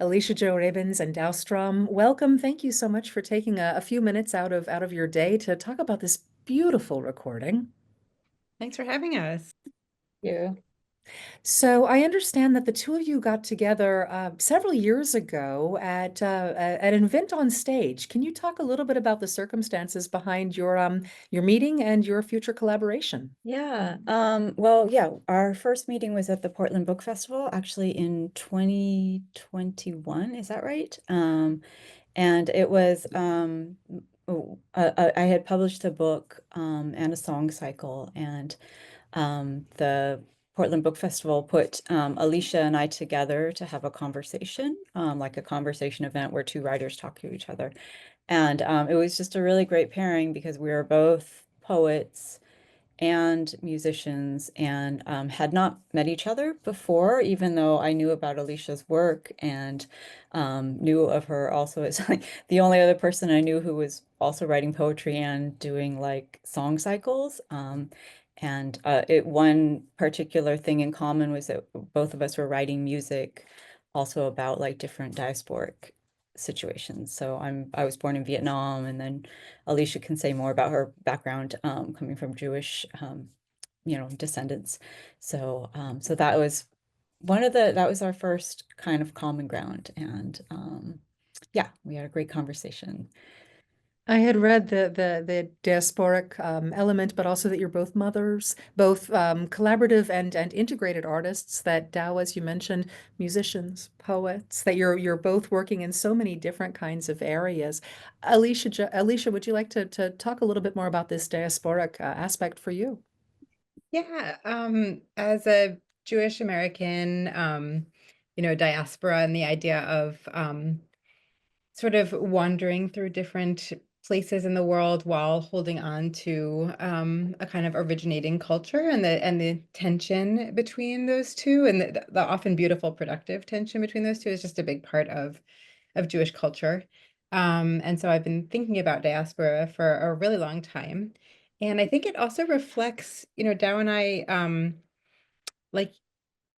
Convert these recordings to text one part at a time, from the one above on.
Alicia Jo Rabins and Dao Strom, welcome. Thank you so much for taking a few minutes out of your day to talk about this beautiful recording. Thanks for having us. Yeah. So I understand that the two of you got together several years ago at an event on stage. Can you talk a little bit about the circumstances behind your meeting and your future collaboration? Yeah. Well, yeah, our first meeting was at the Portland Book Festival, actually in 2021. Is that right? And it was I had published a book and a song cycle, and the Portland Book Festival put Alicia and I together to have a conversation, like a conversation event where two writers talk to each other. And it was just a really great pairing because we were both poets and musicians and had not met each other before, even though I knew about Alicia's work and knew of her also as like the only other person I knew who was also writing poetry and doing like song cycles. One particular thing in common was that both of us were writing music also about like different diasporic situations. So I was born in Vietnam, and then Alicia can say more about her background coming from Jewish descendants. So that was that was our first kind of common ground, and yeah, we had a great conversation. I had read the diasporic element, but also that you're both mothers, both collaborative and integrated artists. That Dao, as you mentioned, musicians, poets. That you're both working in so many different kinds of areas. Alicia, would you like to talk a little bit more about this diasporic aspect for you? Yeah, as a Jewish American, diaspora and the idea of sort of wandering through different places in the world while holding on to a kind of originating culture and the tension between those two and the often beautiful, productive tension between those two is just a big part of Jewish culture. And so I've been thinking about diaspora for a really long time. And I think it also reflects, Dow and I, like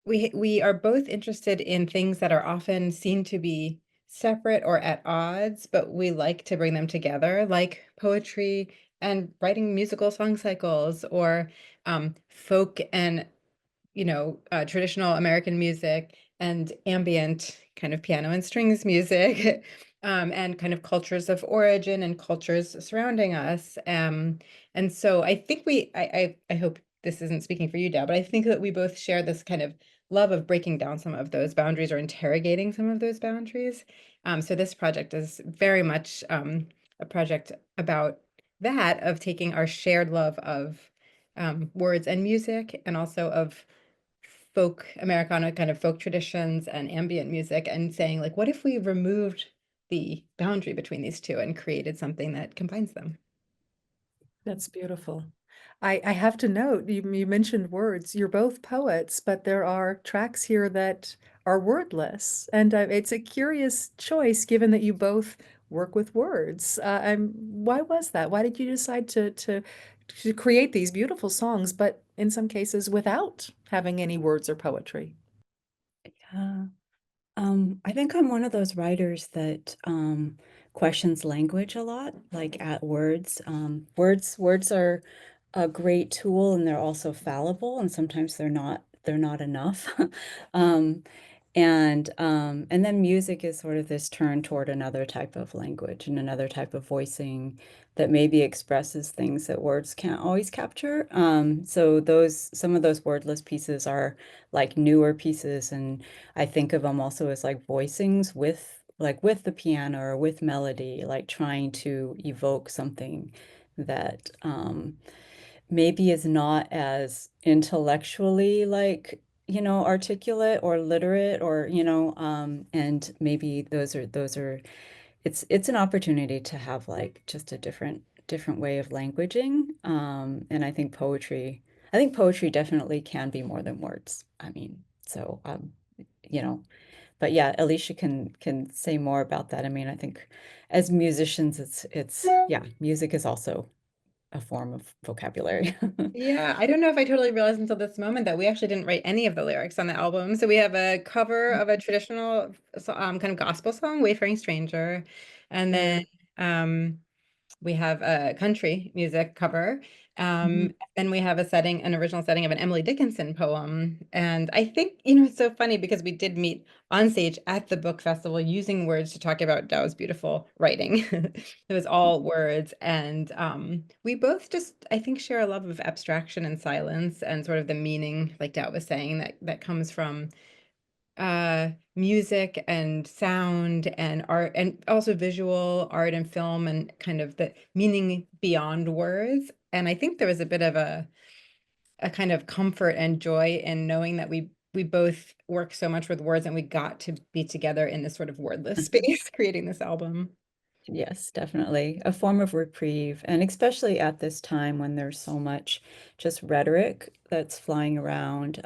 we are both interested in things that are often seen to be separate or at odds, but we like to bring them together, like poetry and writing musical song cycles or folk and traditional American music and ambient kind of piano and strings music, and kind of cultures of origin and cultures surrounding us. And so I think I hope this isn't speaking for you, Dad, but I think that we both share this kind of love of breaking down some of those boundaries or interrogating some of those boundaries. So this project is very much a project about that, of taking our shared love of words and music, and also of folk Americana kind of folk traditions and ambient music, and saying like, what if we removed the boundary between these two and created something that combines them? That's beautiful. I have to note, you mentioned words. You're both poets, but there are tracks here that are wordless. And it's a curious choice given that you both work with words. Why was that? Why did you decide to create these beautiful songs, but in some cases without having any words or poetry? Yeah. I think I'm one of those writers that questions language a lot, like at words. Words are a great tool, and they're also fallible, and sometimes they're not enough. Um, and then music is sort of this turn toward another type of language and another type of voicing that maybe expresses things that words can't always capture. So those some of those wordless pieces are like newer pieces, and I think of them also as like voicings with the piano or with melody, like trying to evoke something that maybe is not as intellectually like, articulate or literate, or, and maybe those are it's an opportunity to have like just a different way of languaging. And I think poetry definitely can be more than words. I mean, so you know, but yeah, Alicia can say more about that. I mean, I think as musicians, it's yeah, music is also a form of vocabulary. Yeah, I don't know if I totally realized until this moment that we actually didn't write any of the lyrics on the album. So we have a cover of a traditional kind of gospel song, Wayfaring Stranger, and then we have a country music cover. Mhm. Then we have an original setting of an Emily Dickinson poem. And I think, it's so funny because we did meet on stage at the book festival using words to talk about Dao's beautiful writing. It was all words. And we both just, I think, share a love of abstraction and silence and sort of the meaning, like Dao was saying, that comes from music and sound and art, and also visual art and film, and kind of the meaning beyond words. And I think there was a bit of a kind of comfort and joy in knowing that we both work so much with words, and we got to be together in this sort of wordless space creating this album. Yes, definitely. A form of reprieve. And especially at this time when there's so much just rhetoric that's flying around.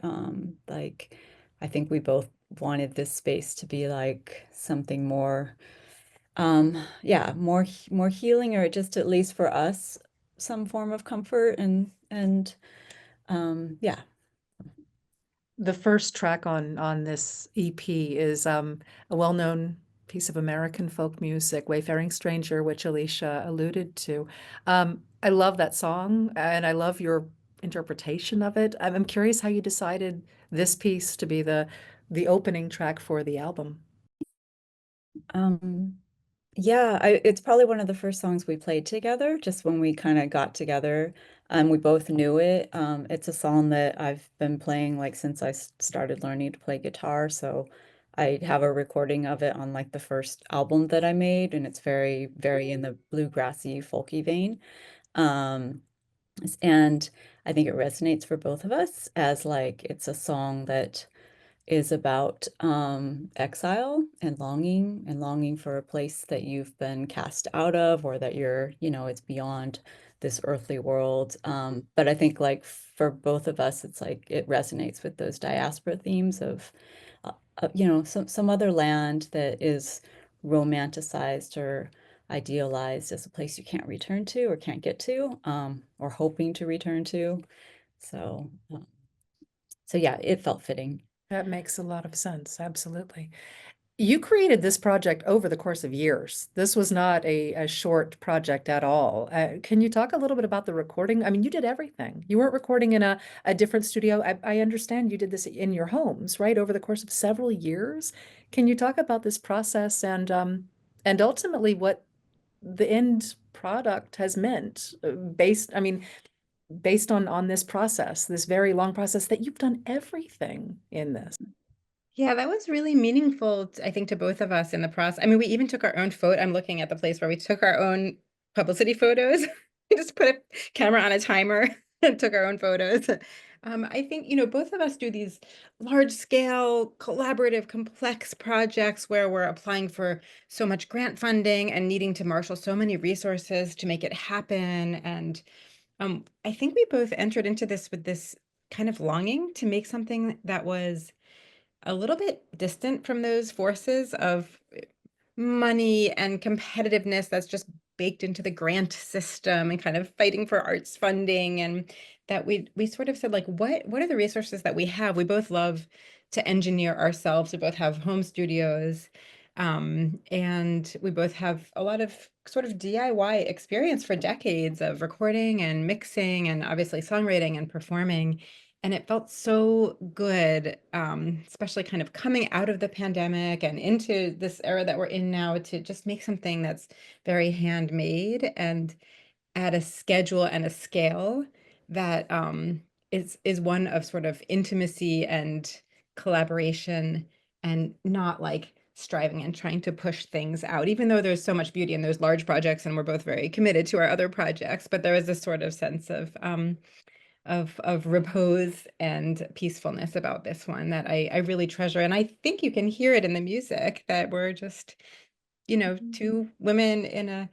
Like, I think we both wanted this space to be like something more, yeah, more healing, or just at least for us, some form of comfort and yeah. The first track on this EP is a well-known piece of American folk music, Wayfaring Stranger, which Alicia alluded to. I love that song and I love your interpretation of it. I'm curious how you decided this piece to be the opening track for the album. Um, Yeah, it's probably one of the first songs we played together, just when we kind of got together. We both knew it. It's a song that I've been playing like since I started learning to play guitar. So I have a recording of it on like the first album that I made, and it's very, very in the bluegrassy, folky vein. Um, and I think it resonates for both of us as like it's a song that is about exile and longing for a place that you've been cast out of, or that it's beyond this earthly world. But I think like for both of us, it's like it resonates with those diaspora themes of, some other land that is romanticized or idealized as a place you can't return to or can't get to, or hoping to return to. So, so yeah, it felt fitting. That makes a lot of sense. Absolutely. You created this project over the course of years. This was not a short project at all. Can you talk a little bit about the recording? I mean, you did everything. You weren't recording in a different studio. I understand you did this in your homes, right? Over the course of several years. Can you talk about this process and ultimately what the end product has meant based on this process, this very long process that you've done everything in this. Yeah, that was really meaningful, I think, to both of us in the process. I mean, we even took our own photo. I'm looking at the place where we took our own publicity photos. We just put a camera on a timer and took our own photos. I think, both of us do these large scale, collaborative, complex projects where we're applying for so much grant funding and needing to marshal so many resources to make it happen. And I think we both entered into this with this kind of longing to make something that was a little bit distant from those forces of money and competitiveness that's just baked into the grant system and kind of fighting for arts funding. And that we sort of said, like, what are the resources that we have? We both love to engineer ourselves. We both have home studios, and we both have a lot of sort of DIY experience for decades of recording and mixing and obviously songwriting and performing. And it felt so good, especially kind of coming out of the pandemic and into this era that we're in now, to just make something that's very handmade and at a schedule and a scale that is one of sort of intimacy and collaboration, and not like striving and trying to push things out, even though there's so much beauty in those large projects and we're both very committed to our other projects. But there was this sort of sense of repose and peacefulness about this one that I really treasure. And I think you can hear it in the music, that we're just, two women in a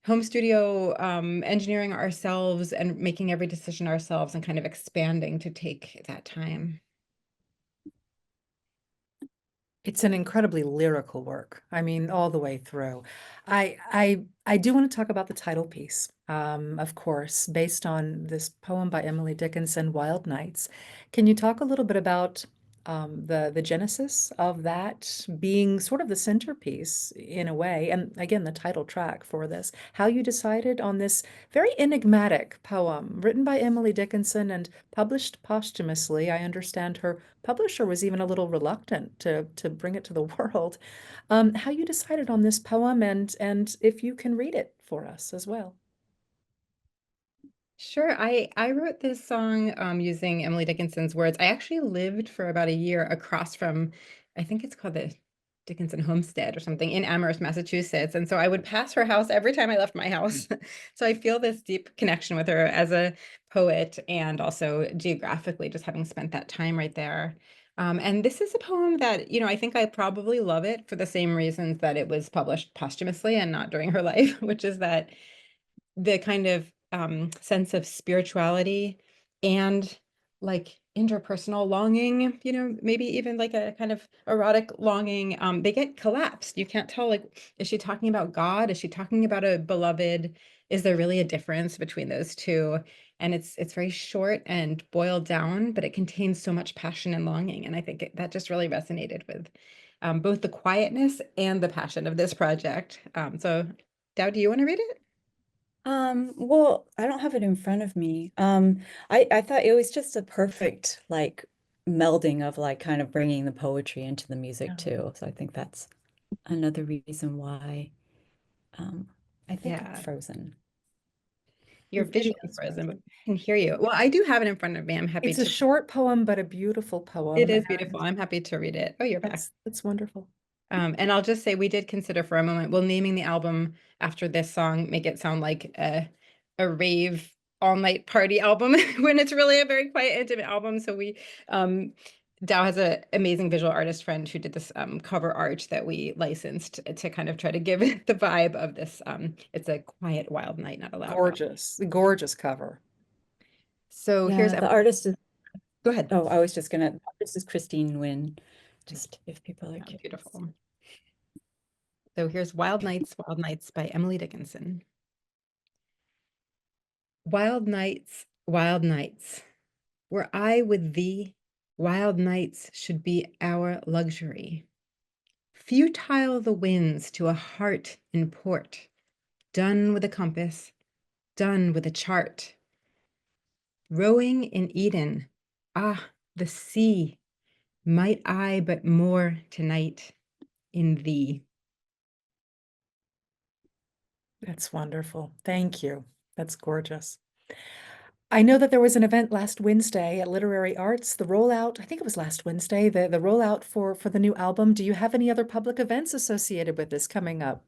home studio, engineering ourselves and making every decision ourselves and kind of expanding to take that time. It's an incredibly lyrical work. I mean, all the way through. I do want to talk about the title piece, of course, based on this poem by Emily Dickinson, Wild Nights. Can you talk a little bit about the genesis of that being sort of the centerpiece in a way, and again, the title track for this, how you decided on this very enigmatic poem written by Emily Dickinson and published posthumously. I understand her publisher was even a little reluctant to bring it to the world. How you decided on this poem and if you can read it for us as well. Sure. I wrote this song using Emily Dickinson's words. I actually lived for about a year across from, I think it's called the Dickinson Homestead or something in Amherst, Massachusetts. And so I would pass her house every time I left my house. So I feel this deep connection with her as a poet and also geographically, just having spent that time right there. And this is a poem that, I think I probably love it for the same reasons that it was published posthumously and not during her life, which is that the kind of sense of spirituality and like interpersonal longing, maybe even like a kind of erotic longing, they get collapsed. You can't tell, like, is she talking about God? Is she talking about a beloved? Is there really a difference between those two? And it's very short and boiled down, but it contains so much passion and longing. And I think that just really resonated with both the quietness and the passion of this project. So, Dow, do you want to read it? Well, I don't have it in front of me. I thought it was just a perfect like melding of like kind of bringing the poetry into the music Yeah. too. So I think that's another reason why um, I think I'm Yeah. frozen. You're Video visually is frozen, but frozen. I can hear you. Well, I do have it in front of me. I'm happy It's a to. short poem, but a beautiful It poem. is beautiful. And I'm happy to read it. Oh, you're back. that's wonderful. And I'll just say we did consider for a moment, will naming the album after this song make it sound like a rave all night party album when it's really a very quiet, intimate album. So Dow has an amazing visual artist friend who did this cover art that we licensed to kind of try to give it the vibe of this. It's a quiet, wild night, not a loud album. Gorgeous, gorgeous cover. So here's Yeah, the artist is, Go ahead. oh, I was just gonna, this is Christine Nguyen, just if people are Oh, curious. beautiful. So here's Wild Nights by Emily Dickinson. Wild nights, were I with thee, wild nights should be our luxury. Futile the winds to a heart in port, done with a compass, done with a chart. Rowing in Eden, ah, the sea, might I but moor tonight in thee. That's wonderful. Thank you. That's gorgeous. I know that there was an event last Wednesday at Literary Arts, the rollout, I think it was last Wednesday, the rollout for the new album. Do you have any other public events associated with this coming up?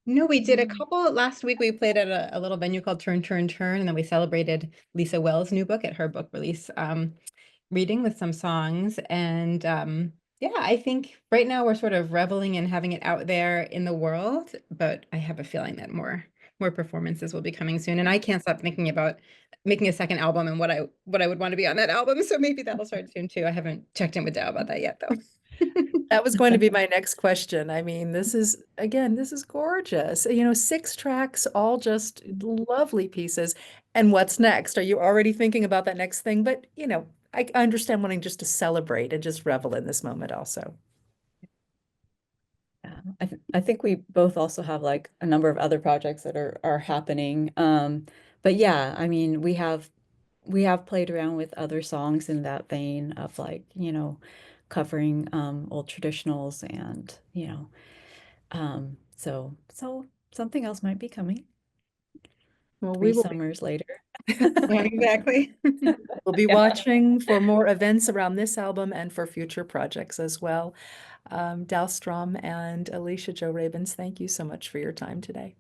No, we did a couple last week. We played at a little venue called Turn, Turn, Turn, and then we celebrated Lisa Wells' new book at her book release reading with some songs. And yeah, I think right now we're sort of reveling in having it out there in the world, but I have a feeling that more performances will be coming soon. And I can't stop thinking about making a second album and what I would want to be on that album. So maybe that'll start soon too. I haven't checked in with Dow about that yet though. That was going to be my next question. I mean, this is, again, this is gorgeous. 6 tracks, all just lovely pieces. And what's next? Are you already thinking about that next thing? But, I understand wanting just to celebrate and just revel in this moment also. Yeah, I think we both also have like a number of other projects that are happening. But yeah, I mean, we have played around with other songs in that vein of like, covering old traditionals and, so something else might be coming Well, we three will be summers later. Yeah, exactly. we'll be Yeah. watching for more events around this album and for future projects as well. Dao Strom and Alicia Joe Rabins, thank you so much for your time today.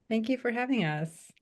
Thank you for having us.